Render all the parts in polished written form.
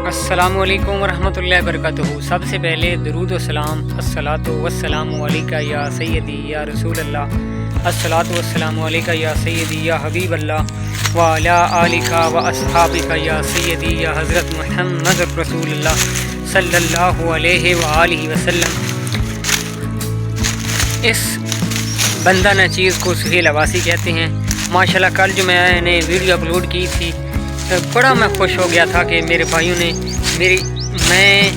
السلام علیکم ورحمۃ اللہ وبرکاتہ۔ سب سے پہلے درود و سلام، الصلاۃ والسلام علیکہ یا سیدی یا رسول اللہ، الصلاۃ والسلام علیکہ یا سیدی یا حبیب اللہ وعلی آلکہ و اصحابکہ یا سیدی یا حضرت محمد رسول اللہ صلی اللہ علیہ وآلہ وسلم۔ اس بندہ نہ چیز کو سہیل عباسی کہتے ہیں۔ ماشاءاللہ کل جو میں نے ویڈیو اپلوڈ کی تھی، بڑا میں خوش ہو گیا تھا کہ میرے بھائیوں نے میں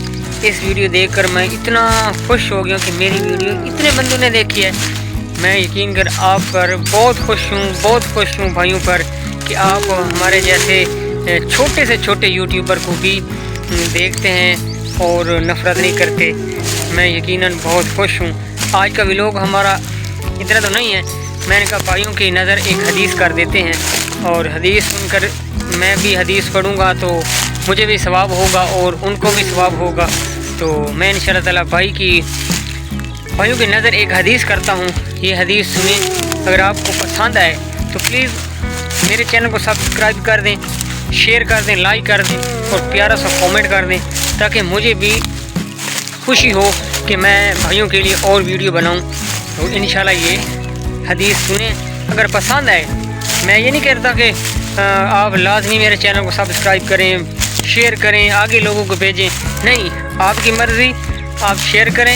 اس ویڈیو دیکھ کر میں اتنا خوش ہو گیا کہ میری ویڈیو اتنے بندوں نے دیکھی ہے۔ میں یقین کر آپ پر بہت خوش ہوں بھائیوں پر کہ آپ ہمارے جیسے چھوٹے سے چھوٹے یوٹیوبر کو بھی دیکھتے ہیں اور نفرت نہیں کرتے۔ میں یقیناً بہت خوش ہوں۔ آج کا ویلوگ ہمارا اتنا تو نہیں ہے، میں نے کہا بھائیوں کی نظر ایک حدیث کر دیتے ہیں، اور حدیث سن کر میں بھی حدیث پڑھوں گا تو مجھے بھی ثواب ہوگا اور ان کو بھی ثواب ہوگا۔ تو میں انشاءاللہ تعالیٰ بھائیوں کی نظر ایک حدیث کرتا ہوں۔ یہ حدیث سنیں، اگر آپ کو پسند آئے تو پلیز میرے چینل کو سبسکرائب کر دیں، شیئر کر دیں، لائک کر دیں اور پیارا سا کامنٹ کر دیں، تاکہ مجھے بھی خوشی ہو کہ میں بھائیوں کے لیے اور ویڈیو بناؤں۔ تو انشاءاللہ یہ حدیث سنیں، اگر پسند آئے۔ میں یہ نہیں کہتا کہ آپ لازمی میرے چینل کو سبسکرائب کریں، شیئر کریں، آگے لوگوں کو بھیجیں، نہیں، آپ کی مرضی، آپ شیئر کریں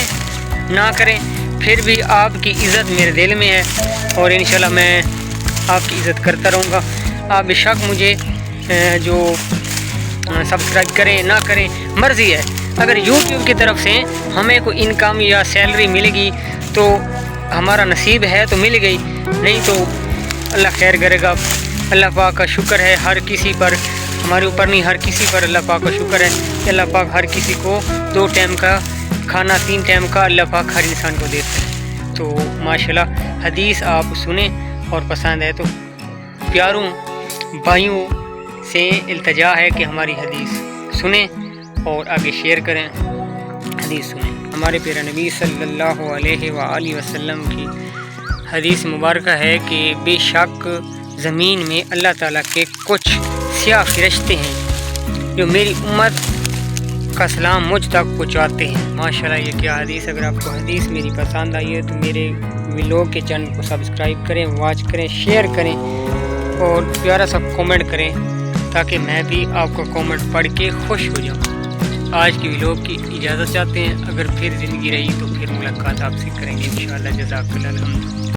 نہ کریں، پھر بھی آپ کی عزت میرے دل میں ہے اور انشاءاللہ میں آپ کی عزت کرتا رہوں گا۔ آپ بے شک مجھے جو سبسکرائب کریں نہ کریں مرضی ہے۔ اگر یوٹیوب کی طرف سے ہمیں کوئی انکم یا سیلری ملے گی تو ہمارا نصیب ہے تو مل گئی، نہیں تو اللہ خیر کرے گا۔ اللہ پاک کا شکر ہے ہر کسی پر، ہمارے اوپر نہیں، ہر کسی پر اللہ پاک کا شکر ہے کہ اللہ پاک ہر کسی کو 2 ٹائم کا کھانا، 3 ٹائم کا اللہ پاک ہر انسان کو دیتا ہے۔ تو ماشاءاللہ حدیث آپ سنیں اور پسند ہے تو پیاروں بھائیوں سے التجا ہے کہ ہماری حدیث سنیں اور آگے شیئر کریں۔ حدیث سنیں، ہمارے پیارے نبی صلی اللہ علیہ وآلہ وسلم کی حدیث مبارکہ ہے کہ بے شک زمین میں اللہ تعالیٰ کے کچھ سیاہ فرشتے ہیں جو میری امت کا سلام مجھ تک پہنچاتے ہیں۔ ماشاءاللہ یہ کیا حدیث۔ اگر آپ کو حدیث میری پسند آئی ہے تو میرے ویلوگ کے چینل کو سبسکرائب کریں، واچ کریں، شیئر کریں اور پیارا سا کامنٹ کریں، تاکہ میں بھی آپ کا کامنٹ پڑھ کے خوش ہو جاؤں۔ آج کی ویلوگ کی اجازت چاہتے ہیں، اگر پھر زندگی رہی تو پھر ملاقات آپ سے کریں گے انشاءاللہ۔ جزاک اللہ الحمد۔